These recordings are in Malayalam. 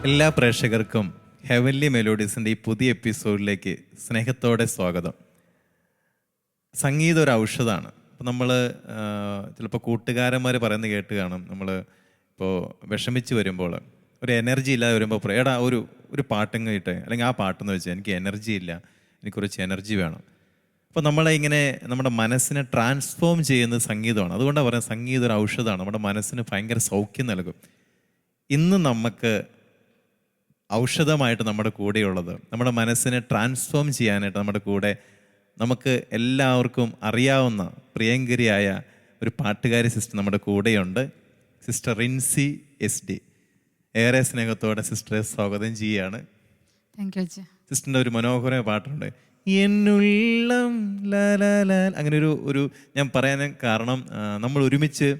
എല്ലാ പ്രേക്ഷകർക്കും ഹെവൻലി മെലോഡീസിൻ്റെ ഈ പുതിയ എപ്പിസോഡിലേക്ക് സ്നേഹത്തോടെ സ്വാഗതം. സംഗീതം ഒരു ഔഷധമാണ്. അപ്പോൾ നമ്മൾ ചിലപ്പോൾ കൂട്ടുകാരന്മാർ പറയുന്നത് കേട്ട് കാണും. നമ്മൾ ഇപ്പോൾ വിഷമിച്ച് വരുമ്പോൾ ഒരു എനർജി ഇല്ലാതെ വരുമ്പോൾ എടാ ഒരു പാട്ടങ്ങ് ഇട്ടെ, അല്ലെങ്കിൽ ആ പാട്ടെന്ന് വെച്ചാൽ എനിക്ക് എനർജി ഇല്ല, എനിക്ക് കുറച്ച് എനർജി വേണം. അപ്പോൾ നമ്മളെ ഇങ്ങനെ നമ്മുടെ മനസ്സിനെ ട്രാൻസ്ഫോം ചെയ്യുന്നത് സംഗീതമാണ്. അതുകൊണ്ടാണ് പറയുന്നത് സംഗീതം ഒരു ഔഷധമാണ്. നമ്മുടെ മനസ്സിന് ഭയങ്കര സൗഖ്യം നൽകും. ഇന്ന് നമുക്ക് ഔഷധമായിട്ട് നമ്മുടെ കൂടെയുള്ളത്, നമ്മുടെ മനസ്സിനെ ട്രാൻസ്ഫോം ചെയ്യാനായിട്ട് നമ്മുടെ കൂടെ നമുക്ക് എല്ലാവർക്കും അറിയാവുന്ന പ്രിയങ്കരിയായ ഒരു പാട്ടുകാരി സിസ്റ്റർ നമ്മുടെ കൂടെയുണ്ട്. Sister Rincy SD. ഏറെ സ്നേഹത്തോടെ സിസ്റ്ററെ സ്വാഗതം ചെയ്യുകയാണ്. സിസ്റ്ററിൻ്റെ ഒരു മനോഹരമായ പാട്ടുണ്ട്, എന്നുള്ളം ലാലാല. അങ്ങനെ ഒരു ഞാൻ പറയാൻ കാരണം നമ്മൾ ഒരുമിച്ച്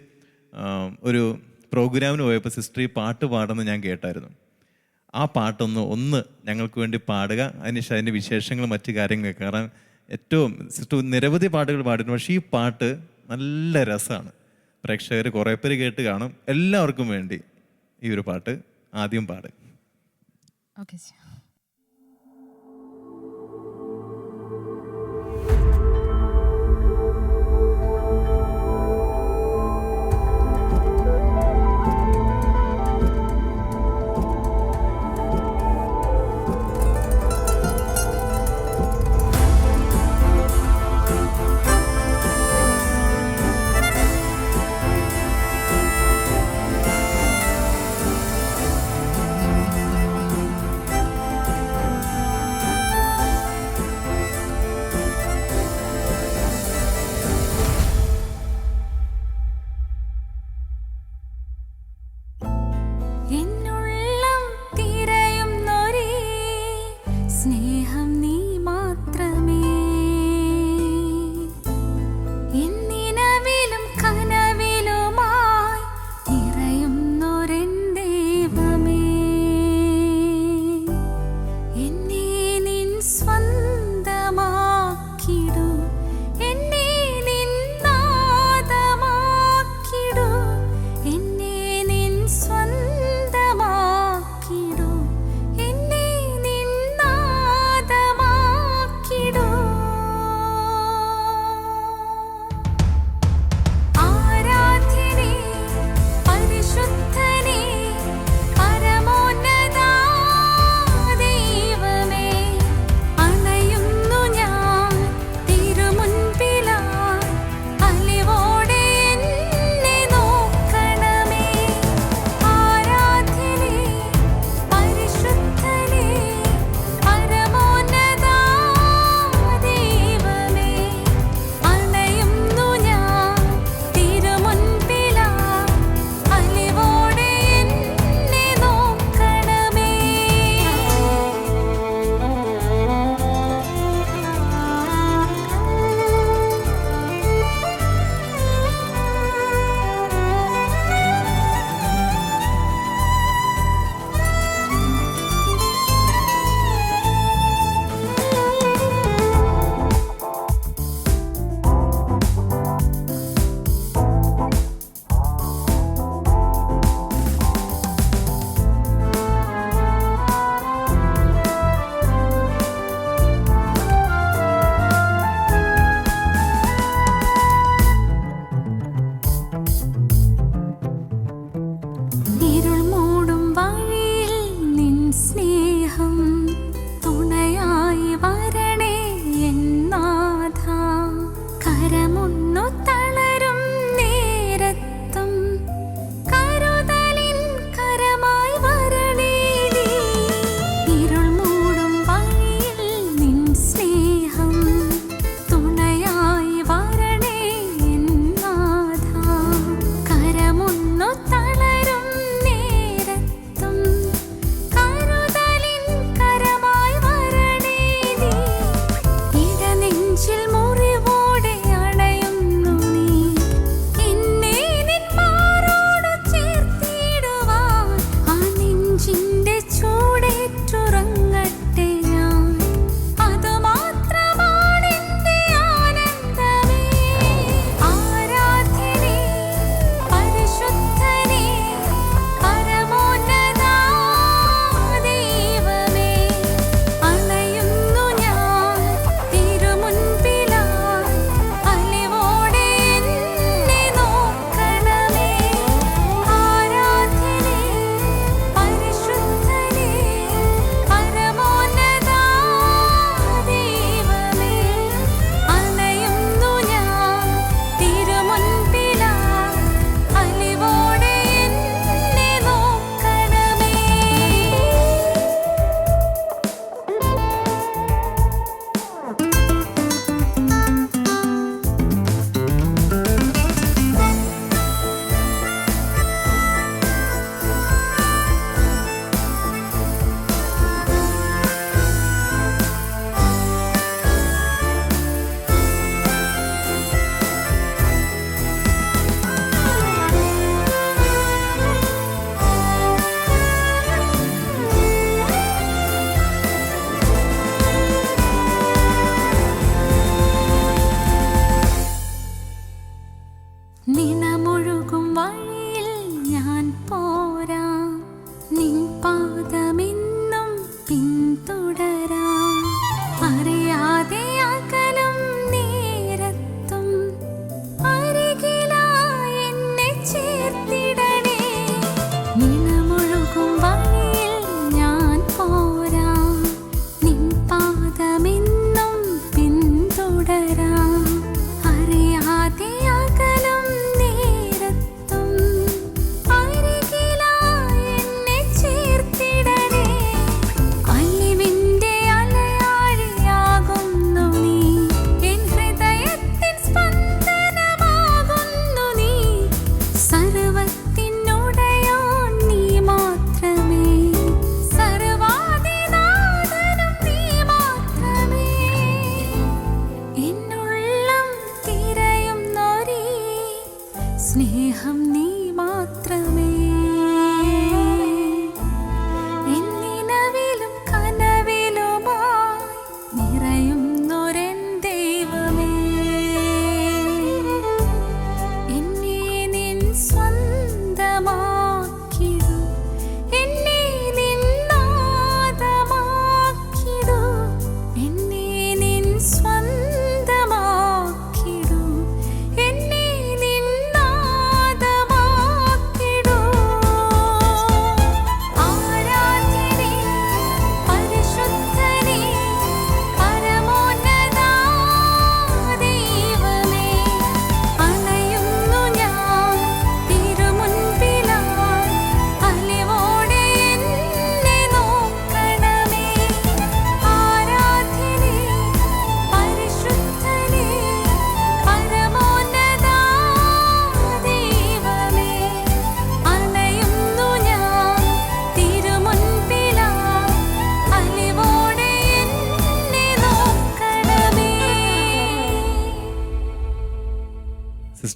ഒരു പ്രോഗ്രാമിന് പോയപ്പോൾ സിസ്റ്റർ ഈ പാട്ട് പാടുന്നത് ഞാൻ കേട്ടായിരുന്നു. ആ പാട്ടൊന്ന് ഞങ്ങൾക്ക് വേണ്ടി പാടുക. അതിനുശേഷം അതിൻ്റെ വിശേഷങ്ങളും മറ്റു കാര്യങ്ങളൊക്കെ. കാരണം ഏറ്റവും സിസ്റ്റർ നിരവധി പാട്ടുകൾ പാടിയിരുന്നു, പക്ഷേ ഈ പാട്ട് നല്ല രസമാണ്. പ്രേക്ഷകർ കുറേ പേര് കേട്ട് കാണും. എല്ലാവർക്കും വേണ്ടി ഈ ഒരു പാട്ട് ആദ്യം പാട്. ഓക്കെ.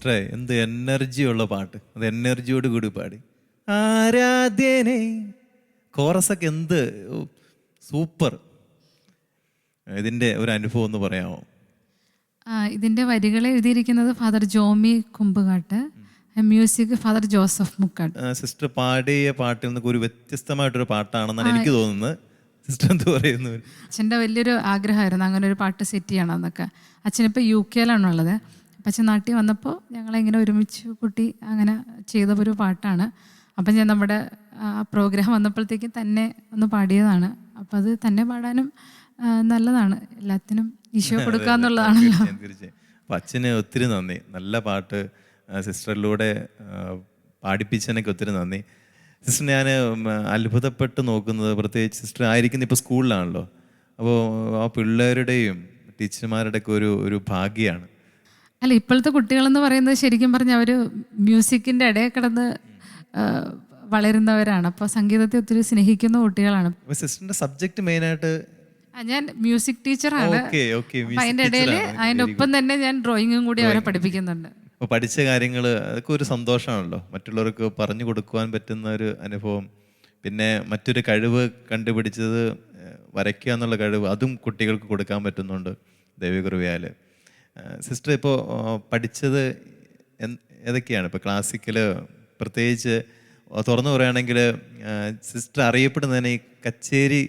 സിസ്റ്ററെ എന്ത് എനർജിയുള്ള പാട്ട്, അത് എനർജിയോട് കൂടി പാടി. ആരാധ്യനെ കോറസൊക്കെ എന്ത് സൂപ്പർ. ഇതിൻ്റെ ഒരു അനുഭവം ഒന്ന് പറയാമോ? ഇതിൻ്റെ വരികൾ എഴുതിയിരിക്കുന്നത് father Jomy Kumbukatt, music father Joseph Mukkatt. Sister പാടിയ പാട്ടിൽ നിന്നൊക്കെ ഒരു വ്യത്യസ്തമായിട്ടൊരു പാട്ടാണെന്നാണ് എനിക്ക് തോന്നുന്നത്. സിസ്റ്റർ എന്ത് പറയുന്നു? അച്ഛൻ്റെ വലിയൊരു ആഗ്രഹമായിരുന്നു അങ്ങനെ ഒരു പാട്ട് സെറ്റ് ചെയ്യണം എന്നൊക്കെ. അച്ഛനിപ്പോൾ UK ഉള്ളത്. അപ്പം അച്ഛൻ നാട്ടിൽ വന്നപ്പോൾ ഞങ്ങളിങ്ങനെ ഒരുമിച്ച് കൂട്ടി അങ്ങനെ ചെയ്ത ഒരു പാട്ടാണ്. അപ്പം ഞാൻ നമ്മുടെ പ്രോഗ്രാം വന്നപ്പോഴത്തേക്കും തന്നെ ഒന്ന് പാടിയതാണ്. അപ്പം അത് തന്നെ പാടാനും നല്ലതാണ്, എല്ലാത്തിനും ഈശോ കൊടുക്കുക എന്നുള്ളതാണല്ലോ. തീർച്ചയായും. അപ്പം അച്ഛന് ഒത്തിരി നന്ദി. നല്ല പാട്ട് സിസ്റ്ററിലൂടെ പാടിപ്പിച്ചതിനൊക്കെ ഒത്തിരി നന്ദി. സിസ്റ്റർ, ഞാൻ അത്ഭുതപ്പെട്ട് നോക്കുന്നത്, പ്രത്യേകിച്ച് സിസ്റ്റർ ആയിരിക്കുന്ന ഇപ്പോൾ സ്കൂളിലാണല്ലോ, അപ്പോൾ ആ പിള്ളേരുടെയും ടീച്ചർമാരുടെയൊക്കെ ഒരു ഭാഗ്യമാണ്. അല്ല, ഇപ്പോഴത്തെ കുട്ടികളെന്ന് പറയുന്നത് ശരിക്കും പറഞ്ഞാൽ അവർ മ്യൂസിക്കിൻ്റെ ഇടയിൽ കിടന്ന് വളരുന്നവരാണ്. അപ്പോൾ സംഗീതത്തെ ഒത്തിരി സ്നേഹിക്കുന്ന കുട്ടികളാണ്. സിസ്റ്ററിന്റെ സബ്ജക്ട് മെയിനായിട്ട് ഞാൻ മ്യൂസിക് ടീച്ചറാണ്. അതിൻ്റെ ഇടയിൽ അതിൻ്റെ ഒപ്പം തന്നെ ഞാൻ ഡ്രോയിങ്ങും കൂടി അവരെ പഠിപ്പിക്കുന്നുണ്ട്. അപ്പോൾ പഠിച്ച കാര്യങ്ങൾ അതൊക്കെ ഒരു സന്തോഷമാണല്ലോ, മറ്റുള്ളവർക്ക് പറഞ്ഞു കൊടുക്കുവാൻ പറ്റുന്ന ഒരു അനുഭവം. പിന്നെ മറ്റൊരു കഴിവ് കണ്ടുപിടിച്ചത് വരയ്ക്കുക എന്നുള്ള കഴിവ്, അതും കുട്ടികൾക്ക് കൊടുക്കാൻ പറ്റുന്നുണ്ട് ദൈവകൃപയാൽ. സിസ്റ്റർ ഇപ്പോൾ പഠിച്ചത് ഏതൊക്കെയാണ്? ഇപ്പോൾ ക്ലാസിക്കൽ പ്രത്യേകിച്ച് തുറന്നു പറയുകയാണെങ്കിൽ സിസ്റ്റർ അറിയപ്പെടുന്നതിന് ഈ കച്ചേരി.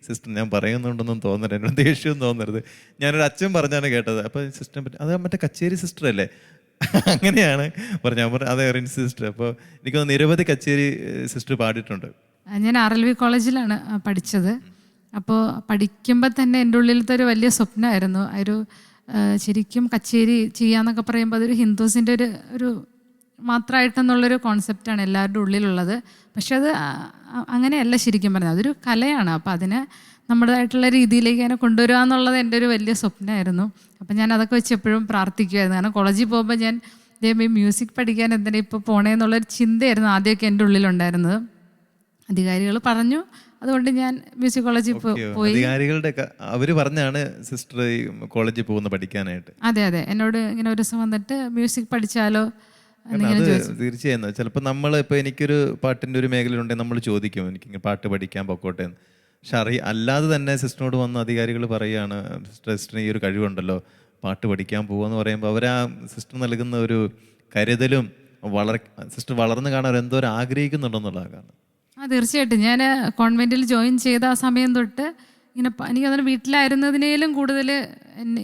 സിസ്റ്റർ, ഞാൻ പറയുന്നുണ്ടെന്നും തോന്നരുത്, എന്നോട് ദേഷ്യവും തോന്നരുത്, ഞാനൊരു അച്ഛൻ പറഞ്ഞാണ് കേട്ടത്. അപ്പോൾ സിസ്റ്ററിനെ പറ്റി അത് മറ്റേ കച്ചേരി സിസ്റ്റർ അല്ലേ, അങ്ങനെയാണ് പറഞ്ഞത്. അതെ, റിൻസി സിസ്റ്റർ. അപ്പോൾ എനിക്കൊന്ന് നിരവധി കച്ചേരി സിസ്റ്റർ പാടിയിട്ടുണ്ട്. ഞാൻ RLV കോളേജിലാണ് പഠിച്ചത്. അപ്പോൾ പഠിക്കുമ്പോൾ തന്നെ എൻ്റെ ഉള്ളിലത്തെ ഒരു വലിയ സ്വപ്നമായിരുന്നു ഒരു ശരിക്കും കച്ചേരി ചെയ്യാന്നൊക്കെ പറയുമ്പോൾ അതൊരു ഹിന്ദുസിൻ്റെ ഒരു മാത്രമായിട്ടെന്നുള്ളൊരു കോൺസെപ്റ്റാണ് എല്ലാവരുടെ ഉള്ളിലുള്ളത്. പക്ഷെ അത് അങ്ങനെയല്ല ശരിക്കും പറഞ്ഞത്, അതൊരു കലയാണ്. അപ്പോൾ അതിനെ നമ്മുടേതായിട്ടുള്ള രീതിയിലേക്ക് അതിനെ കൊണ്ടുവരിക എന്നുള്ളത് എൻ്റെ ഒരു വലിയ സ്വപ്നമായിരുന്നു. അപ്പം ഞാൻ അതൊക്കെ വെച്ച് എപ്പോഴും പ്രാർത്ഥിക്കുമായിരുന്നു. കാരണം കോളേജിൽ പോകുമ്പോൾ ഞാൻ മ്യൂസിക് പഠിക്കാൻ എന്തിനാ ഇപ്പോൾ പോണേന്നുള്ളൊരു ചിന്തയായിരുന്നു ആദ്യമൊക്കെ എൻ്റെ ഉള്ളിലുണ്ടായിരുന്നത്. അധികാരികൾ പറഞ്ഞു, അതുകൊണ്ട് ഞാൻ മ്യൂസിക് കോളേജിൽ പോയി. അധികാരികളുടെ അവർ പറഞ്ഞാണ് സിസ്റ്റർ കോളേജിൽ പോകുന്ന പഠിക്കാനായിട്ട്? അതെ, എന്നോട് ഇങ്ങനെ ഒരു ദിവസം വന്നിട്ട് മ്യൂസിക് പഠിച്ചാലോ. അത് തീർച്ചയായും ചിലപ്പോൾ നമ്മൾ ഇപ്പോൾ എനിക്കൊരു പാട്ടിൻ്റെ ഒരു മേഖലയുണ്ടെങ്കിൽ നമ്മൾ ചോദിക്കും, എനിക്ക് പാട്ട് പഠിക്കാൻ പൊക്കോട്ടെ എന്ന്. പക്ഷെ അല്ലാതെ തന്നെ സിസ്റ്ററിനോട് വന്ന അധികാരികൾ പറയുകയാണ്, സിസ്റ്ററിന് ഈ ഒരു കഴിവുണ്ടല്ലോ, പാട്ട് പഠിക്കാൻ പോകുമെന്ന് പറയുമ്പോൾ അവർ ആ സിസ്റ്റർ നൽകുന്ന ഒരു കരുതലും സിസ്റ്റർ വളർന്നു കാണാൻ എന്തോരം ആഗ്രഹിക്കുന്നുണ്ടെന്നുള്ളതാണ്. തീർച്ചയായിട്ടും. ഞാൻ കോൺവെൻറ്റിൽ ജോയിൻ ചെയ്ത ആ സമയം തൊട്ട് ഇങ്ങനെ എനിക്കതിന് വീട്ടിലായിരുന്നതിനേലും കൂടുതൽ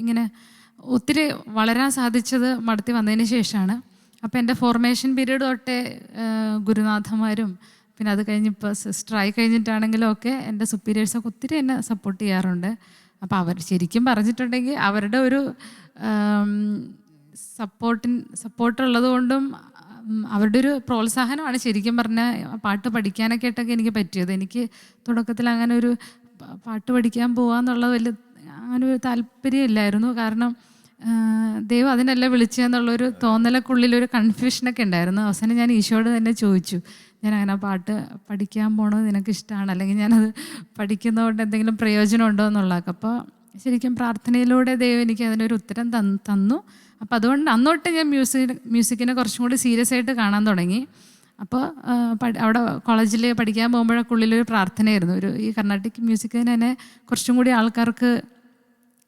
ഇങ്ങനെ ഒത്തിരി വളരാൻ സാധിച്ചത് മടത്തി വന്നതിന് ശേഷമാണ്. അപ്പോൾ എൻ്റെ ഫോർമേഷൻ പീരീഡ് തൊട്ടേ ഗുരുനാഥന്മാരും പിന്നെ അത് കഴിഞ്ഞിപ്പോൾ സിസ്റ്റർ ആയി കഴിഞ്ഞിട്ടാണെങ്കിലും ഒക്കെ എൻ്റെ സുപ്പീരിയേഴ്സൊക്കെ ഒത്തിരി എന്നെ സപ്പോർട്ട് ചെയ്യാറുണ്ട്. അപ്പോൾ അവർ ശരിക്കും പറഞ്ഞിട്ടുണ്ടെങ്കിൽ അവരുടെ ഒരു സപ്പോർട്ടുള്ളത് കൊണ്ടും അവരുടെ ഒരു പ്രോത്സാഹനമാണ് ശരിക്കും പറഞ്ഞാൽ പാട്ട് പഠിക്കാനൊക്കെ ആയിട്ടൊക്കെ എനിക്ക് പറ്റിയത്. എനിക്ക് തുടക്കത്തിൽ അങ്ങനെ ഒരു പാട്ട് പഠിക്കാൻ പോകാമെന്നുള്ളത് വലിയ അങ്ങനെ ഒരു താല്പര്യമില്ലായിരുന്നു. കാരണം ദൈവം അതിനെല്ലാം വിളിച്ചതെന്നുള്ളൊരു തോന്നലക്കുള്ളിലൊരു കൺഫ്യൂഷനൊക്കെ ഉണ്ടായിരുന്നു. അവസാനം ഞാൻ ഈശോയോട് തന്നെ ചോദിച്ചു, ഞാൻ അങ്ങനെ പാട്ട് പഠിക്കാൻ പോകണത് നിനക്ക് ഇഷ്ടമാണ്, അല്ലെങ്കിൽ ഞാനത് പഠിക്കുന്നതുകൊണ്ട് എന്തെങ്കിലും പ്രയോജനം ഉണ്ടോ എന്നുള്ളതൊക്കെ. അപ്പോൾ ശരിക്കും പ്രാർത്ഥനയിലൂടെ ദൈവം എനിക്ക് അതിനൊരു ഉത്തരം തന്നു. അപ്പോൾ അതുകൊണ്ട് അന്നോട്ട് ഞാൻ മ്യൂസിക്കിനെ കുറച്ചും കൂടി സീരിയസ് ആയിട്ട് കാണാൻ തുടങ്ങി. അപ്പോൾ അവിടെ കോളേജിൽ പഠിക്കാൻ പോകുമ്പോഴൊക്കെ ഉള്ളിലൊരു പ്രാർത്ഥനയായിരുന്നു, ഈ കർണാട്ടിക് മ്യൂസിക്കിന് തന്നെ കുറച്ചും കൂടി ആൾക്കാർക്ക്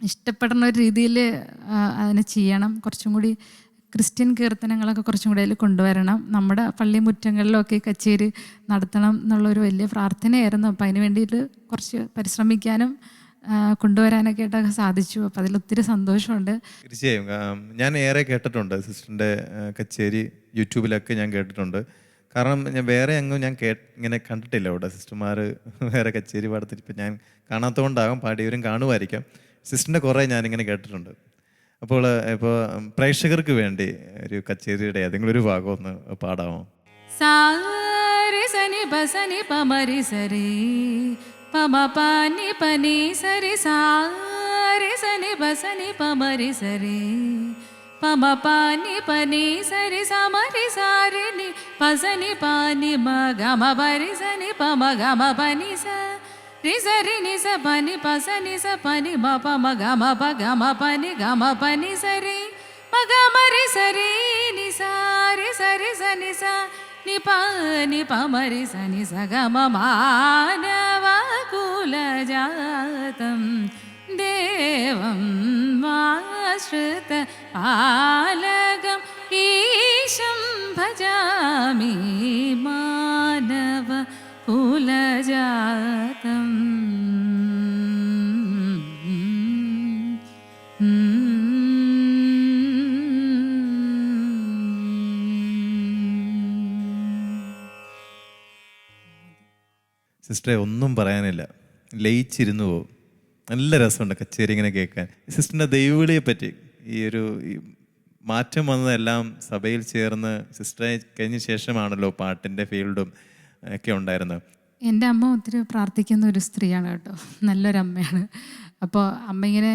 ഇഷ്ടപ്പെടുന്ന ഒരു രീതിയിൽ അതിനെ ചെയ്യണം, കുറച്ചും കൂടി ക്രിസ്ത്യൻ കീർത്തനങ്ങളൊക്കെ കുറച്ചും കൂടി അതിൽ കൊണ്ടുവരണം, നമ്മുടെ പള്ളി മുറ്റങ്ങളിലൊക്കെ കച്ചേരി നടത്തണം എന്നുള്ളൊരു വലിയ പ്രാർത്ഥനയായിരുന്നു. അപ്പോൾ അതിന് വേണ്ടിയിട്ട് കുറച്ച് പരിശ്രമിക്കാനും കൊണ്ടുവരാനൊക്കെ ആയിട്ടൊക്കെ സാധിച്ചു. അപ്പോൾ അതിലൊത്തിരി സന്തോഷമുണ്ട്. തീർച്ചയായും ഞാൻ ഏറെ കേട്ടിട്ടുണ്ട് സിസ്റ്ററിൻ്റെ കച്ചേരി, യൂട്യൂബിലൊക്കെ ഞാൻ കേട്ടിട്ടുണ്ട്. കാരണം ഞാൻ വേറെ എങ്ങും ഞാൻ ഇങ്ങനെ കണ്ടിട്ടില്ല അവിടെ സിസ്റ്റർമാർ വേറെ കച്ചേരി പാടത്തിൽ. ഇപ്പം ഞാൻ കാണാത്തതുകൊണ്ടാകും, പാടിയവരും കാണുമായിരിക്കാം. സിസ്റ്ററിൻ്റെ കുറേ ഞാനിങ്ങനെ കേട്ടിട്ടുണ്ട്. അപ്പോൾ ഇപ്പോൾ പ്രേക്ഷകർക്ക് വേണ്ടി ഒരു കച്ചേരിയുടെ ഏതെങ്കിലും ഒരു ഭാഗം ഒന്ന് പാടാമോ? സാരി സനി ബസനി പമരി സരി പമ പാനി പനി സരി സാരി സനി ബസനി പമരി സരി പമ പാനി പനി സരി സമരി സാരി നി പസനി പാനി മ ഗമ പരി സനി പമ ഗമ പനി സ രി സരി നി സ പനി പസനി സ പനി മ പമ ഗമ പ ഗമ പനി സരി മ ഗമ രി സരി നി സാരി സരി സനി സ നി പ നി പ മരി സനി സ ഗ മ മാനവകുലജാതം ദേവം ആശ്രിത പാലകം ഈശം ഭജാമി മാനവ കുലജാതം. സിസ്റ്ററെ ഒന്നും പറയാനില്ല, ലയിച്ചിരുന്നു പോകും. നല്ല രസമുണ്ട് കച്ചേരി ഇങ്ങനെ കേൾക്കാൻ. സിസ്റ്ററിൻ്റെ ദൈവവിളിയെ പറ്റി ഈ മാറ്റം വന്നതെല്ലാം സഭയിൽ ചേർന്ന് സിസ്റ്ററെ കഴിഞ്ഞ ശേഷമാണല്ലോ പാട്ടിൻ്റെ ഫീൽഡും ഒക്കെ ഉണ്ടായിരുന്നത്. എൻ്റെ അമ്മ ഒത്തിരി പ്രാർത്ഥിക്കുന്ന ഒരു സ്ത്രീയാണ് കേട്ടോ, നല്ലൊരമ്മയാണ്. അപ്പോൾ അമ്മ ഇങ്ങനെ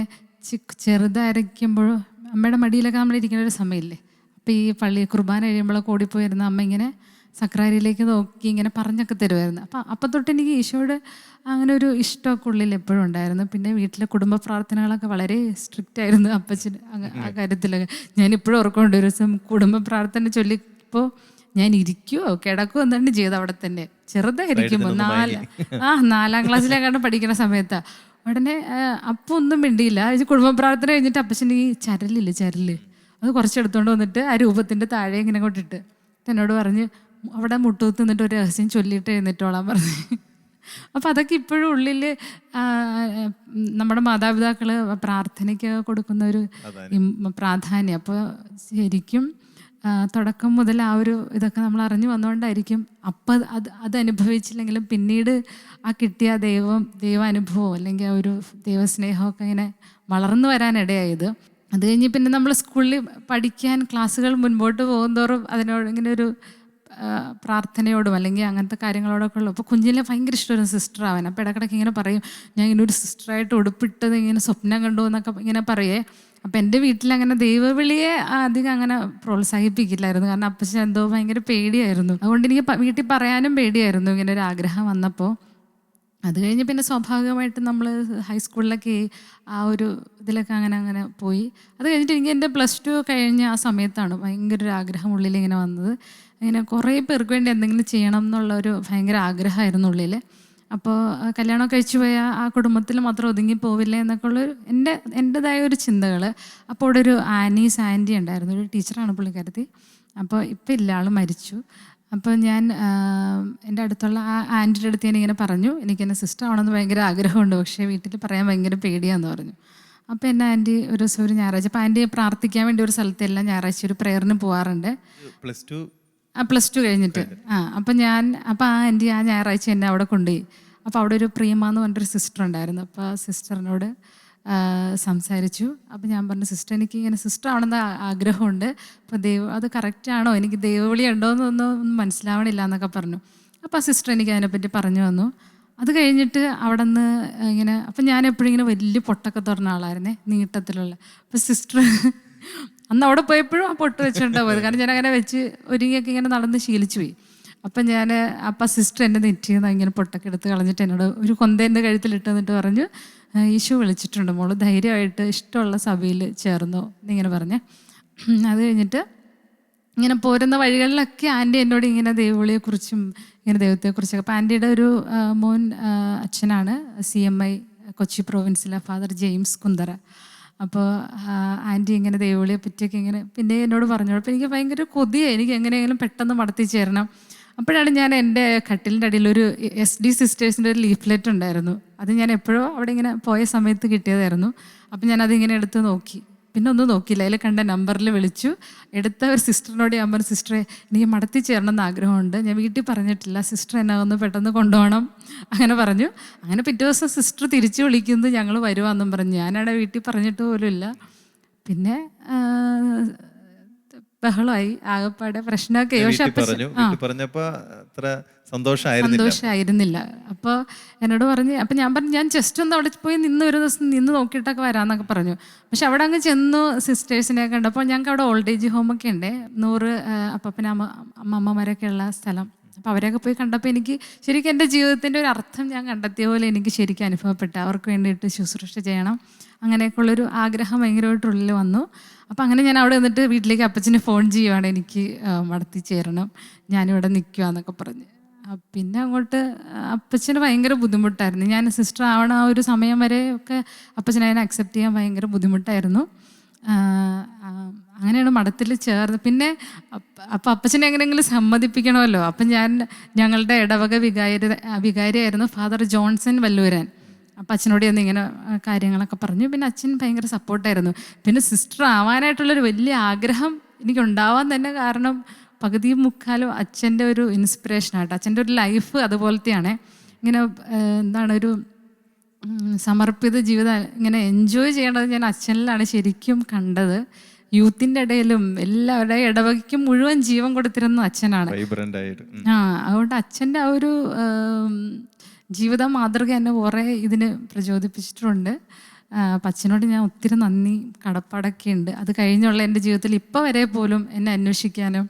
ചെറുതായിരിക്കുമ്പോൾ അമ്മയുടെ മടിയിലൊക്കെ നമ്മളിരിക്കുന്ന ഒരു സമയമില്ലേ, അപ്പോൾ ഈ പള്ളി കുർബാന കഴിയുമ്പോഴൊക്കെ ഓടിപ്പോയിരുന്ന അമ്മ ഇങ്ങനെ സക്രാരിയിലേക്ക് നോക്കി ഇങ്ങനെ പറഞ്ഞൊക്കെ തരുമായിരുന്നു. അപ്പം തൊട്ട് എനിക്ക് ഈശോയോട് അങ്ങനെ ഒരു ഇഷ്ടമൊക്കെ ഉള്ളിൽ എപ്പോഴും ഉണ്ടായിരുന്നു. പിന്നെ വീട്ടിലെ കുടുംബ പ്രാർത്ഥനകളൊക്കെ വളരെ സ്ട്രിക്റ്റ് ആയിരുന്നു അപ്പച്ചൻ ആ കാര്യത്തിലൊക്കെ. ഞാനിപ്പോഴും ഓർക്കുന്നുണ്ട്, ഒരു ദിവസം കുടുംബ പ്രാർത്ഥന ചൊല്ലിപ്പോൾ ഞാൻ ഇരിക്കുവോ കിടക്കുവോ എന്താണ് ചെയ്ത് അവിടെ തന്നെ ചെറുതായിരിക്കുമ്പോൾ 4-ാം ക്ലാസ്സിലേക്കാണ് പഠിക്കുന്ന സമയത്താണ്. ഉടനെ അപ്പം ഒന്നും മിണ്ടിയില്ല. കുടുംബ പ്രാർത്ഥന കഴിഞ്ഞിട്ട് അപ്പച്ചൻ്റെ ഈ ചരല് അത് കുറച്ചെടുത്തോണ്ട് വന്നിട്ട് ആ രൂപത്തിൻ്റെ താഴെ ഇങ്ങനെ കൊണ്ടിട്ട് എന്നോട് പറഞ്ഞ് അവിടെ മുട്ടൂത്ത് നിന്നിട്ട് ഒരു രഹസ്യം ചൊല്ലിയിട്ട് എഴുന്നേറ്റോളാൻ പറഞ്ഞു. അപ്പം അതൊക്കെ ഇപ്പോഴും ഉള്ളിൽ നമ്മുടെ മാതാപിതാക്കൾ പ്രാർത്ഥനയ്ക്ക് കൊടുക്കുന്ന ഒരു പ്രാധാന്യം. അപ്പോൾ ശരിക്കും തുടക്കം മുതൽ ആ ഒരു ഇതൊക്കെ നമ്മൾ അറിഞ്ഞു വന്നുകൊണ്ടായിരിക്കും അപ്പം അത് അനുഭവിച്ചില്ലെങ്കിലും പിന്നീട് ആ കിട്ടിയ ദൈവാനുഭവം അല്ലെങ്കിൽ ആ ഒരു ദൈവസ്നേഹമൊക്കെ ഇങ്ങനെ വളർന്നു വരാനിടയായത്. അത് കഴിഞ്ഞ് പിന്നെ നമ്മൾ സ്കൂളിൽ പഠിക്കാൻ ക്ലാസ്സുകൾ മുൻപോട്ട് പോകുന്തോറും അതിനോട് ഇങ്ങനെ ഒരു പ്രാർത്ഥനയോടും അല്ലെങ്കിൽ അങ്ങനത്തെ കാര്യങ്ങളോടൊക്കെ ഉള്ളു. അപ്പോൾ കുഞ്ഞിലെ ഭയങ്കര ഇഷ്ടമായിരുന്നു സിസ്റ്റർ ആവാൻ. അപ്പോൾ ഇടയ്ക്കിടയ്ക്ക് ഇങ്ങനെ പറയും, ഞാൻ ഇങ്ങനെ ഒരു സിസ്റ്ററായിട്ട് ഉടുപ്പിട്ടത് ഇങ്ങനെ സ്വപ്നം കണ്ടു എന്നൊക്കെ ഇങ്ങനെ പറയേ. അപ്പം എൻ്റെ വീട്ടിലങ്ങനെ ദൈവവിളിയെ അധികം അങ്ങനെ പ്രോത്സാഹിപ്പിക്കില്ലായിരുന്നു. കാരണം അപ്പച്ചൻ എന്തോ ഭയങ്കര പേടിയായിരുന്നു. അതുകൊണ്ട് എനിക്ക് വീട്ടിൽ പറയാനും പേടിയായിരുന്നു ഇങ്ങനെ ഒരു ആഗ്രഹം വന്നപ്പോൾ. അത് കഴിഞ്ഞ് പിന്നെ സ്വാഭാവികമായിട്ട് നമ്മൾ ഹൈസ്കൂളിലൊക്കെ ആ ഒരു ഇതിലൊക്കെ അങ്ങനെ പോയി. അത് കഴിഞ്ഞിട്ട് എനിക്ക് എൻ്റെ +2 കഴിഞ്ഞ ആ സമയത്താണ് ഭയങ്കര ഒരു ആഗ്രഹം ഉള്ളിൽ ഇങ്ങനെ വന്നത്. ഇങ്ങനെ കുറേ പേർക്ക് വേണ്ടി എന്തെങ്കിലും ചെയ്യണം എന്നുള്ളൊരു ഭയങ്കര ആഗ്രഹമായിരുന്നു ഉള്ളിൽ. അപ്പോൾ കല്യാണം കഴിച്ചു പോയാൽ ആ കുടുംബത്തിൽ മാത്രം ഒതുങ്ങി പോവില്ലേ എന്നൊക്കെ ഉള്ളൊരു എൻ്റെതായ ഒരു ചിന്തകൾ. അപ്പോൾ അവിടെ ഒരു ആൻറ്റി ഉണ്ടായിരുന്നു, ഒരു ടീച്ചറാണ് പുള്ളിക്കാരത്തി. അപ്പോൾ ഇപ്പം ഇല്ല, ആൾ മരിച്ചു. അപ്പോൾ ഞാൻ എൻ്റെ അടുത്തുള്ള ആ ആൻറ്റിയുടെ അടുത്ത് ഞാൻ ഇങ്ങനെ പറഞ്ഞു, എനിക്കെന്നെ സിസ്റ്റർ ആവണമെന്ന് ഭയങ്കര ആഗ്രഹമുണ്ട്, പക്ഷേ വീട്ടിൽ പറയാൻ ഭയങ്കര പേടിയാന്ന് പറഞ്ഞു. അപ്പോൾ എന്നെ ആൻറ്റി ഒരു ദിവസം ഒരു ഞായറാഴ്ച, അപ്പോൾ ആൻറ്റി പ്രാർത്ഥിക്കാൻ വേണ്ടി ഒരു സ്ഥലത്ത് എല്ലാം ഞായറാഴ്ച ഒരു പ്രേയറിന് പോകാറുണ്ട്. +2 കഴിഞ്ഞിട്ട് അപ്പം ആ ആൻറ്റി ആ ഞായറാഴ്ച എന്നെ അവിടെ കൊണ്ടുപോയി. അപ്പോൾ അവിടെ ഒരു പ്രിയമ എന്ന് പറഞ്ഞൊരു സിസ്റ്റർ ഉണ്ടായിരുന്നു. അപ്പോൾ ആ സിസ്റ്ററിനോട് സംസാരിച്ചു. അപ്പോൾ ഞാൻ പറഞ്ഞു, സിസ്റ്റർ എനിക്ക് ഇങ്ങനെ സിസ്റ്റർ ആവണമെന്ന് ആഗ്രഹമുണ്ട്, അപ്പോൾ അത് കറക്റ്റാണോ, എനിക്ക് ദൈവവിളി ഉണ്ടോ എന്നൊന്നും മനസ്സിലാവണില്ല എന്നൊക്കെ പറഞ്ഞു. അപ്പോൾ ആ സിസ്റ്റർ എനിക്ക് അതിനെപ്പറ്റി പറഞ്ഞു തന്നു. അത് കഴിഞ്ഞിട്ട് അവിടെ നിന്ന് ഇങ്ങനെ, അപ്പം ഞാൻ എപ്പോഴും ഇങ്ങനെ വലിയ പൊട്ടൊക്കെ തുറന്ന ആളായിരുന്നേ, നീട്ടത്തിലുള്ള. അപ്പോൾ സിസ്റ്റർ അന്ന് അവിടെ പോയപ്പോഴും ആ പൊട്ട് വെച്ചിട്ടുണ്ടാവും പോയത്, കാരണം ഞാൻ അങ്ങനെ വെച്ച് ഒരുങ്ങിയൊക്കെ ഇങ്ങനെ നടന്ന് ശീലിച്ചു പോയി. അപ്പം സിസ്റ്റർ എൻ്റെ നെറ്റിയിൽ നിന്ന് ഇങ്ങനെ പൊട്ടൊക്കെ എടുത്ത് കളഞ്ഞിട്ട് എന്നോട് ഒരു കൊന്തേൻ്റെ കഴുത്തിലിട്ട് എന്നിട്ട് പറഞ്ഞു, ഈശോ വിളിച്ചിട്ടുണ്ട് മോള്, ധൈര്യമായിട്ട് ഇഷ്ടമുള്ള സഭയിൽ ചേർന്നോ എന്നിങ്ങനെ പറഞ്ഞ്. അത് കഴിഞ്ഞിട്ട് ഇങ്ങനെ പോരുന്ന വഴികളിലൊക്കെ ആൻറ്റി എന്നോട് ഇങ്ങനെ ദൈവവിളിയെക്കുറിച്ചും ഇങ്ങനെ ദൈവത്തെക്കുറിച്ചൊക്കെ. അപ്പോൾ ആൻറ്റിയുടെ ഒരു മോൻ അച്ഛനാണ് CMI കൊച്ചി പ്രൊവിൻസിലെ ഫാദർ ജെയിംസ് കുന്തറ. അപ്പോൾ ആൻറ്റി ഇങ്ങനെ ദൈവവിളിയെ പറ്റിയൊക്കെ ഇങ്ങനെ പിന്നെ എന്നോട് പറഞ്ഞു. അപ്പോൾ എനിക്ക് ഭയങ്കര കൊതിയായി, എനിക്ക് എങ്ങനെയെങ്കിലും പെട്ടെന്ന് മടത്തി ചേരണം. അപ്പോഴാണ് ഞാൻ എൻ്റെ കട്ടിലിൻ്റെ അടിയിൽ ഒരു SD സിസ്റ്റേഴ്സിൻ്റെ ഒരു ലീഫ്ലെറ്റ് ഉണ്ടായിരുന്നു. അത് ഞാൻ എപ്പോഴോ അവിടെ ഇങ്ങനെ പോയ സമയത്ത് കിട്ടിയതായിരുന്നു. അപ്പം ഞാനതിങ്ങനെ എടുത്ത് നോക്കി, പിന്നെ ഒന്നും നോക്കിയില്ല, അതിൽ കണ്ട നമ്പറിൽ വിളിച്ചു. എടുത്ത ഒരു സിസ്റ്ററിനോട് ഞാൻ പറഞ്ഞു, സിസ്റ്ററെ എനിക്ക് മടത്തി ചേരണം എന്ന് ആഗ്രഹമുണ്ട്, ഞാൻ വീട്ടിൽ പറഞ്ഞിട്ടില്ല, സിസ്റ്റർ എന്നെ ഒന്ന് പെട്ടെന്ന് കൊണ്ടുപോകണം അങ്ങനെ പറഞ്ഞു. അങ്ങനെ പിറ്റേ ദിവസം സിസ്റ്റർ തിരിച്ചു വിളിക്കുന്നത് ഞങ്ങൾ വരുവാന്നും പറഞ്ഞു. ഞാനവിടെ വീട്ടിൽ പറഞ്ഞിട്ട് പോലും ഇല്ല. പിന്നെ ബഹളമായി, ആകെപ്പാടെ പ്രശ്നമൊക്കെ സന്തോഷമായിരുന്നില്ല. അപ്പോൾ എന്നോട് പറഞ്ഞ്, അപ്പം ഞാൻ പറഞ്ഞു ഞാൻ ജസ്റ്റ് ഒന്ന് അവിടെ പോയി ഒരു ദിവസം നിന്ന് നോക്കിയിട്ടൊക്കെ വരാമെന്നൊക്കെ പറഞ്ഞു. പക്ഷെ അവിടെ അങ്ങ് ചെന്നു സിസ്റ്റേഴ്സിനെ കണ്ടപ്പോൾ ഞങ്ങൾക്ക് അവിടെ ഓൾഡ് ഏജ് ഹോമൊക്കെ ഉണ്ട്, 100 അപ്പപ്പന അമ്മമ്മമാരൊക്കെ ഉള്ള സ്ഥലം. അപ്പോൾ അവരെയൊക്കെ പോയി കണ്ടപ്പോൾ എനിക്ക് ശരിക്കും എൻ്റെ ജീവിതത്തിൻ്റെ ഒരു അർത്ഥം ഞാൻ കണ്ടെത്തിയ പോലെ എനിക്ക് ശരിക്കും അനുഭവപ്പെട്ടു. അവർക്ക് വേണ്ടിയിട്ട് ശുശ്രൂഷ ചെയ്യണം, അങ്ങനെയൊക്കെയുള്ളൊരു ആഗ്രഹം ഭയങ്കരമായിട്ടുള്ളിൽ വന്നു. അപ്പോൾ അങ്ങനെ ഞാൻ അവിടെ നിന്നിട്ട് വീട്ടിലേക്ക് അപ്പച്ചന് ഫോൺ ചെയ്യുവാണ്, എനിക്ക് മടത്തി ചേരണം, ഞാനിവിടെ നിൽക്കുക എന്നൊക്കെ പറഞ്ഞ്. പിന്നെ അങ്ങോട്ട് അപ്പച്ചന് ഭയങ്കര ബുദ്ധിമുട്ടായിരുന്നു. ഞാൻ സിസ്റ്റർ ആവണ ആ ഒരു സമയം വരെ ഒക്കെ അപ്പച്ചനെ അതിനെ അക്സെപ്റ്റ് ചെയ്യാൻ ഭയങ്കര ബുദ്ധിമുട്ടായിരുന്നു. അങ്ങനെയാണ് മഠത്തിൽ ചേർന്ന്. പിന്നെ അപ്പം അപ്പച്ചനെ എങ്ങനെയെങ്കിലും സമ്മതിപ്പിക്കണമല്ലോ. അപ്പം ഞങ്ങളുടെ ഇടവക വികാരിയായിരുന്നു ഫാദർ ജോൺസൺ വല്ലൂരാൻ. അപ്പം അച്ഛനോട് ചെന്ന് ഇങ്ങനെ കാര്യങ്ങളൊക്കെ പറഞ്ഞു. പിന്നെ അച്ഛൻ ഭയങ്കര സപ്പോർട്ടായിരുന്നു. പിന്നെ സിസ്റ്റർ ആവാനായിട്ടുള്ളൊരു വലിയ ആഗ്രഹം എനിക്കുണ്ടാവാൻ തന്നെ കാരണം പകുതിയും മുക്കാലും അച്ഛൻ്റെ ഒരു ഇൻസ്പിറേഷനായിട്ട്. അച്ഛൻ്റെ ഒരു ലൈഫ് അതുപോലത്തെയാണ്. ഇങ്ങനെ എന്താണ് ഒരു സമർപ്പിത ജീവിതം ഇങ്ങനെ എൻജോയ് ചെയ്യേണ്ടത് ഞാൻ അച്ഛനിലാണ് ശരിക്കും കണ്ടത്. യൂത്തിൻ്റെ ഇടയിലും എല്ലാവരുടെയും ഇടവകയ്ക്കും മുഴുവൻ ജീവൻ കൊടുത്തിരുന്ന അച്ഛനാണ്. അതുകൊണ്ട് അച്ഛൻ്റെ ആ ഒരു ജീവിത മാതൃക എന്നെ കുറേ ഇതിന് പ്രചോദിപ്പിച്ചിട്ടുണ്ട്. അപ്പം അച്ഛനോട് ഞാൻ ഒത്തിരി നന്ദി കടപ്പാടൊക്കെ ഉണ്ട്. അത് കഴിഞ്ഞുള്ള എൻ്റെ ജീവിതത്തിൽ ഇപ്പോൾ വരെ പോലും എന്നെ അന്വേഷിക്കാനും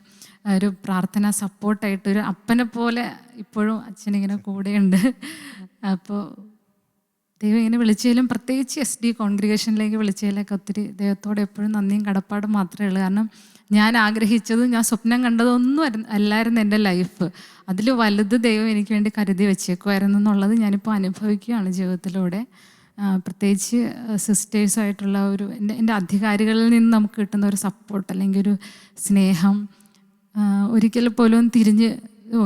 ഒരു പ്രാർത്ഥന സപ്പോർട്ടായിട്ട് ഒരു അപ്പനെ പോലെ ഇപ്പോഴും അച്ഛനിങ്ങനെ കൂടെയുണ്ട്. അപ്പോൾ ദൈവം ഇങ്ങനെ വിളിച്ചതിലും പ്രത്യേകിച്ച് SD കോൺഗ്രിഗേഷനിലേക്ക് വിളിച്ചതിലൊക്കെ ഒത്തിരി ദൈവത്തോടെ എപ്പോഴും നന്ദിയും കടപ്പാടും മാത്രമേ ഉള്ളൂ. കാരണം ഞാൻ ആഗ്രഹിച്ചതും ഞാൻ സ്വപ്നം കണ്ടതും ഒന്നും അല്ലായിരുന്നു എൻ്റെ ലൈഫ്. അതിൽ വലുത് ദൈവം എനിക്ക് വേണ്ടി കരുതി വെച്ചേക്കുമായിരുന്നു എന്നുള്ളത് ഞാനിപ്പോൾ അനുഭവിക്കുകയാണ് ജീവിതത്തിലൂടെ. പ്രത്യേകിച്ച് സിസ്റ്റേഴ്സായിട്ടുള്ള ഒരു എൻ്റെ അധികാരികളിൽ നിന്ന് നമുക്ക് കിട്ടുന്ന ഒരു സപ്പോർട്ട് അല്ലെങ്കിൽ ഒരു സ്നേഹം ഒരിക്കൽ പോലും തിരിഞ്ഞ്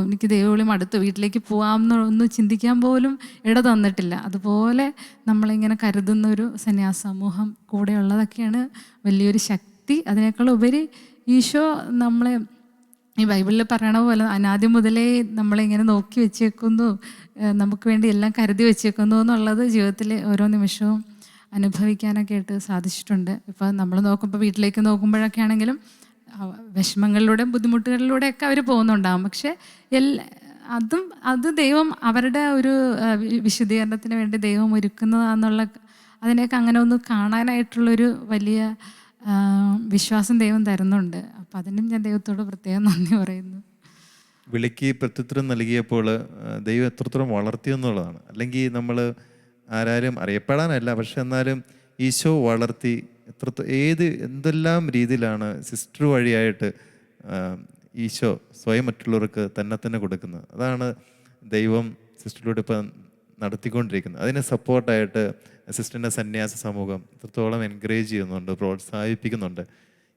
എനിക്ക് ദൈവവിളിയും അടുത്ത് വീട്ടിലേക്ക് പോകാമെന്നൊന്ന് ചിന്തിക്കാൻ പോലും ഇട തന്നിട്ടില്ല. അതുപോലെ നമ്മളിങ്ങനെ കരുതുന്ന ഒരു സന്യാസ സമൂഹം കൂടെയുള്ളതൊക്കെയാണ് വലിയൊരു ശക്തി. അതിനേക്കാൾ ഉപരി ഈശോ നമ്മളെ ഈ ബൈബിളിൽ പറയണ പോലെ അനാദ്യം മുതലേ നമ്മളിങ്ങനെ നോക്കി വെച്ചേക്കുന്നു, നമുക്ക് വേണ്ടി എല്ലാം കരുതി വെച്ചേക്കുന്നു എന്നുള്ളത് ജീവിതത്തിൽ ഓരോ നിമിഷവും അനുഭവിക്കാനൊക്കെ ആയിട്ട് സാധിച്ചിട്ടുണ്ട്. ഇപ്പോൾ നമ്മൾ നോക്കുമ്പോൾ വീട്ടിലേക്ക് നോക്കുമ്പോഴൊക്കെ ആണെങ്കിലും വിഷമങ്ങളിലൂടെയും ബുദ്ധിമുട്ടുകളിലൂടെയൊക്കെ അവർ പോകുന്നുണ്ടാകും. പക്ഷെ അത് ദൈവം അവരുടെ ഒരു വിശുദ്ധീകരണത്തിന് വേണ്ടി ദൈവം ഒരുക്കുന്നതാന്നുള്ള അതിനെയൊക്കെ അങ്ങനെ ഒന്ന് കാണാനായിട്ടുള്ളൊരു വലിയ വിശ്വാസം ദൈവം തരുന്നുണ്ട്. അപ്പം അതിനും ഞാൻ ദൈവത്തോട് പ്രത്യേകം നന്ദി പറയുന്നു. വിളിക്ക് പ്രത്യുത്തരം നൽകിയപ്പോൾ ദൈവം എത്രത്തോളം വളർത്തിയെന്നുള്ളതാണ്. അല്ലെങ്കിൽ നമ്മൾ ആരാരും അറിയപ്പെടാനല്ല, പക്ഷെ എന്നാലും ഈശോ വളർത്തി എന്തെല്ലാം രീതിയിലാണ് സിസ്റ്റർ വഴിയായിട്ട് ഈശോ സ്വയം മറ്റുള്ളവർക്ക് തന്നെ കൊടുക്കുന്നത്. അതാണ് ദൈവം സിസ്റ്ററിലൂടെ ഇപ്പം നടത്തിക്കൊണ്ടിരിക്കുന്നത്. അതിനെ സപ്പോർട്ടായിട്ട് സിസ്റ്ററിൻ്റെ സന്യാസ സമൂഹം എത്രത്തോളം എൻകറേജ് ചെയ്യുന്നുണ്ട്, പ്രോത്സാഹിപ്പിക്കുന്നുണ്ട്.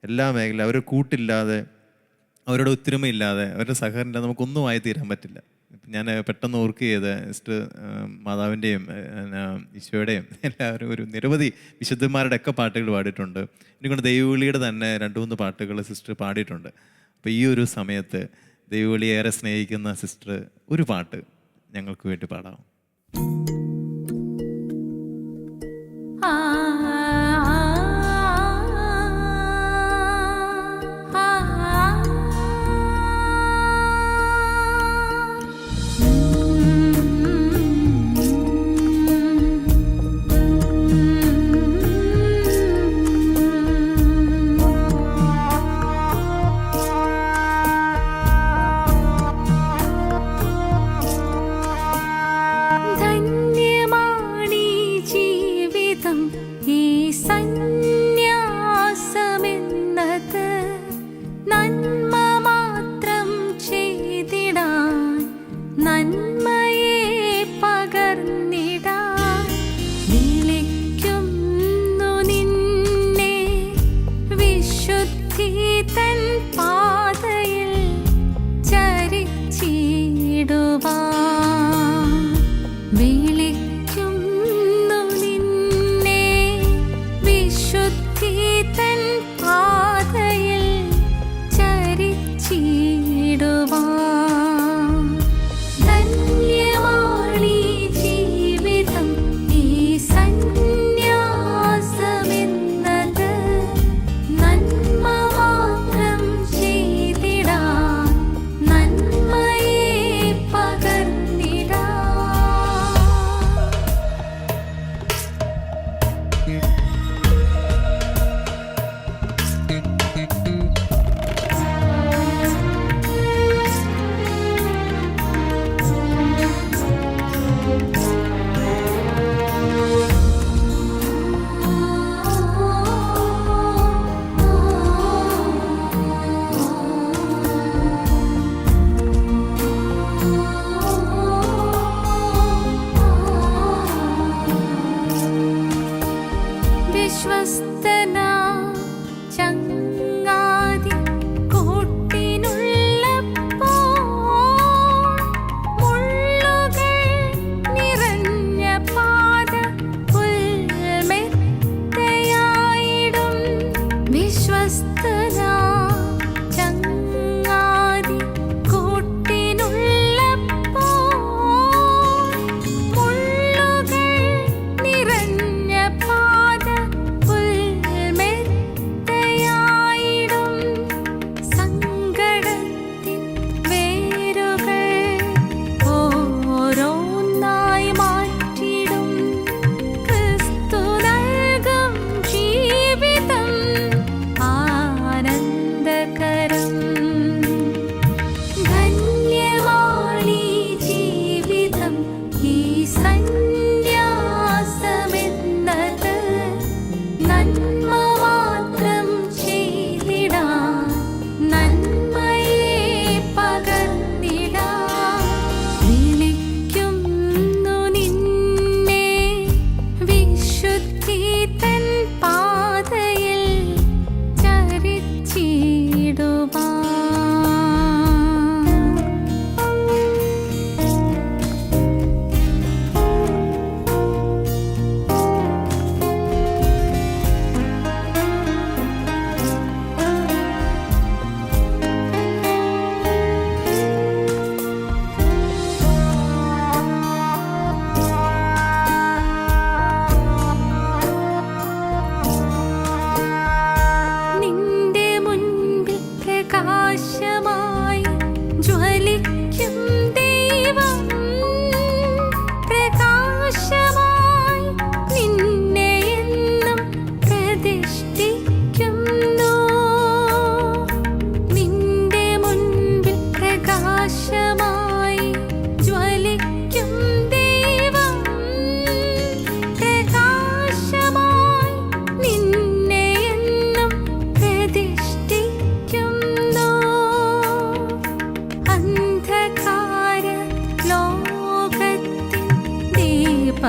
എല്ലാ മേഖലയും അവരെ കൂട്ടില്ലാതെ, അവരുടെ ഒത്തൊരുമയില്ലാതെ, അവരുടെ സഹകരണം നമുക്കൊന്നും ആയി തീരാൻ പറ്റില്ല. ഞാൻ പെട്ടെന്ന് ഓർക്ക് ചെയ്ത് സിസ്റ്റർ മാതാവിൻ്റെയും ഈശോയുടെയും എല്ലാവരും ഒരു നിരവധി വിശുദ്ധന്മാരുടെ ഒക്കെ പാട്ടുകൾ പാടിയിട്ടുണ്ട്. എനിക്കൊണ്ട് ദൈവവിളിയുടെ തന്നെ 2-3 പാട്ടുകൾ സിസ്റ്റർ പാടിയിട്ടുണ്ട്. അപ്പോൾ ഈ ഒരു സമയത്ത് ദൈവവിളി ഏറെ സ്നേഹിക്കുന്ന സിസ്റ്റർ ഒരു പാട്ട് ഞങ്ങൾക്ക് വേണ്ടി പാടാം.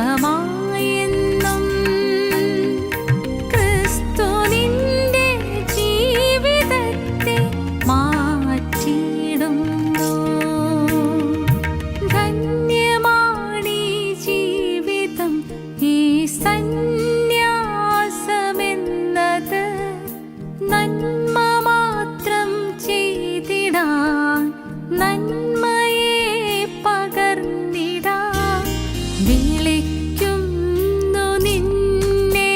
ദൈവമായെന്നും ക്രിസ്തു നിന്റെ ജീവിതത്തെ മാറ്റിയിടുന്നു. ധന്യമാണീ ജീവിതം, ഈ സന്യാസമെന്നത്. നന്മ മാത്രം ചെയ്തിടാൻ, നന്മയെ പകർന്നിടാൻ വിളിക്കുന്നു നിന്നെ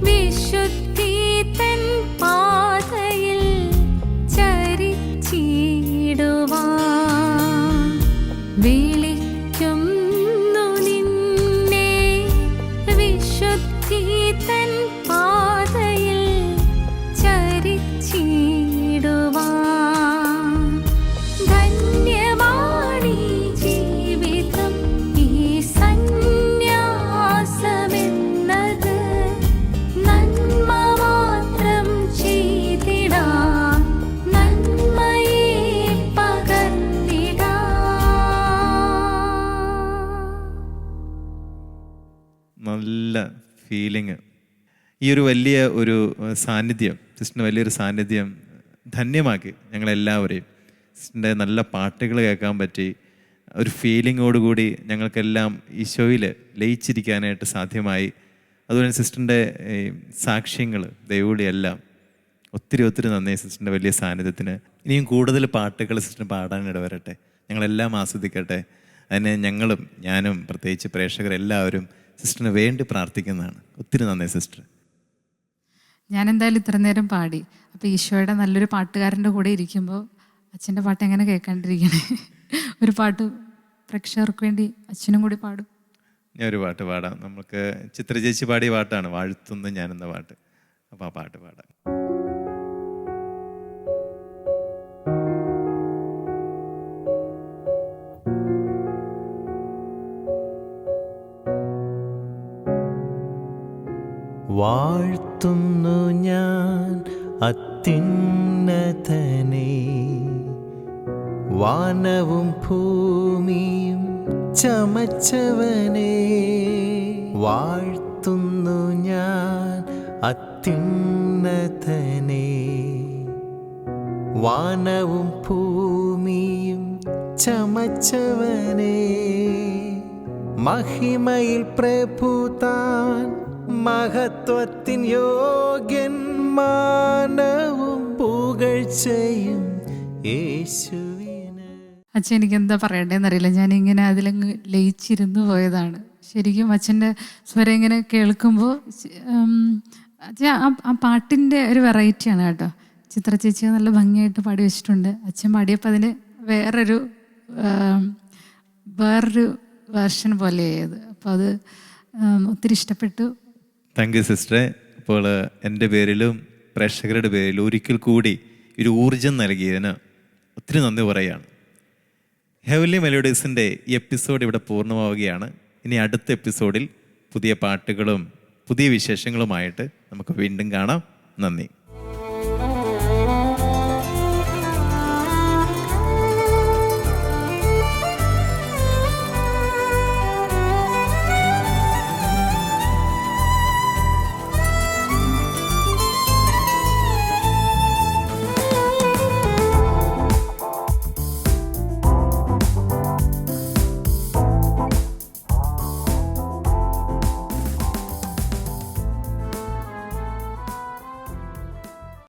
വിശുദ്ധി തൻ പാതയിൽ ചരിച്ചിടുവാൻ. വിളിക്കുന്നു നിന്നെ വിശുദ്ധി തൻ പാതയിൽ ചരിച്ചിടുവാൻ. ധന്യമാണീ ജീവിതം, ഈ സന്യാസമെന്നത്. നന്മ മാത്രം ചെയ്തിടാൻ, നന്മയെ പകർന്നിടാൻ. നല്ല ഫീലിങ്. ഈ ഒരു വലിയ ഒരു സാന്നിധ്യം, സിസ്റ്ററിൻ്റെ വലിയൊരു സാന്നിധ്യം ധന്യമാക്കി ഞങ്ങളെല്ലാവരെയും. സിസ്റ്ററിൻ്റെ നല്ല പാട്ടുകൾ കേൾക്കാൻ പറ്റി. ഒരു ഫീലിങ്ങോടുകൂടി ഞങ്ങൾക്കെല്ലാം ഈശോയിൽ ലയിച്ചിരിക്കാനായിട്ട് സാധ്യമായി. അതുപോലെ സിസ്റ്ററിൻ്റെ സാക്ഷ്യങ്ങൾ, ദൈവവിളി എല്ലാം ഒത്തിരി ഒത്തിരി നന്ദി സിസ്റ്ററിൻ്റെ വലിയ സാന്നിധ്യത്തിന്. ഇനിയും കൂടുതൽ പാട്ടുകൾ സിസ്റ്റർ പാടാനിട വരട്ടെ, ഞങ്ങളെല്ലാം ആസ്വദിക്കട്ടെ. അതിന് ഞങ്ങളും, ഞാനും പ്രത്യേകിച്ച് പ്രേക്ഷകരെല്ലാവരും സിസ്റ്ററിന് വേണ്ടി പ്രാർത്ഥിക്കുന്നതാണ്. ഒത്തിരി നന്ദി സിസ്റ്റർ. ഞാൻ എന്തായാലും ഇത്ര നേരം പാടി. അപ്പോൾ ഈശോയുടെ നല്ലൊരു പാട്ടുകാരൻ്റെ കൂടെ ഇരിക്കുമ്പോൾ അച്ഛൻ്റെ പാട്ട് എങ്ങനെ കേൾക്കാണ്ടിരിക്കണേ? ഒരു പാട്ട് പ്രേക്ഷകർക്ക് വേണ്ടി അച്ഛനും കൂടി പാടും. ഞാൻ ഒരു പാട്ട് പാടാം. നമുക്ക് ചിത്ര ചേച്ചി പാടിയ പാട്ടാണ് വാഴ്ത്തുന്നു ഞാനെന്ന പാട്ട്. അപ്പോൾ ആ പാട്ട് പാടാം. വാഴ്ത്തുന്നു ഞാൻ അത്യുന്നതനെ, വാനവും ഭൂമിയും ചമച്ചവനെ. വാഴ്ത്തുന്നു ഞാൻ അത്യുന്നതനെ, വാനവും ഭൂമിയും ചമച്ചവനെ. മഹിമയിൽ പ്രഭുതാൻ, മഹത്വത്തിൻ യോഗ്യൻ, മാനവും പുകഴ്ചയും യേശുവിന്. അച്ഛൻ എനിക്ക് എന്താ പറയണ്ടേന്നറിയില്ല. ഞാനിങ്ങനെ അതിലങ്ങ് ലയിച്ചിരുന്നു പോയതാണ്. ശരിക്കും അച്ഛൻ്റെ സ്വരം ഇങ്ങനെ കേൾക്കുമ്പോൾ ആ പാട്ടിൻ്റെ ഒരു വെറൈറ്റിയാണ് കേട്ടോ. ചിത്ര ചേച്ചി നല്ല ഭംഗിയായിട്ട് പാടി വെച്ചിട്ടുണ്ട്. അച്ഛൻ പാടിയപ്പോൾ അതിന് വേറൊരു വേർഷൻ പോലെയായത്. അപ്പോൾ അത് ഒത്തിരി ഇഷ്ടപ്പെട്ടു. താങ്ക് യു സിസ്റ്ററെ. അപ്പോൾ എൻ്റെ പേരിലും പ്രേക്ഷകരുടെ പേരിലും ഒരിക്കൽ കൂടി ഒരു ഊർജം നൽകിയതിന് ഒത്തിരി നന്ദി പറയുകയാണ്. ഹെവൻലി മെലോഡീസിൻ്റെ ഈ എപ്പിസോഡ് ഇവിടെ പൂർണ്ണമാവുകയാണ്. ഇനി അടുത്ത എപ്പിസോഡിൽ പുതിയ പാട്ടുകളും പുതിയ വിശേഷങ്ങളുമായിട്ട് നമുക്ക് വീണ്ടും കാണാം. നന്ദി.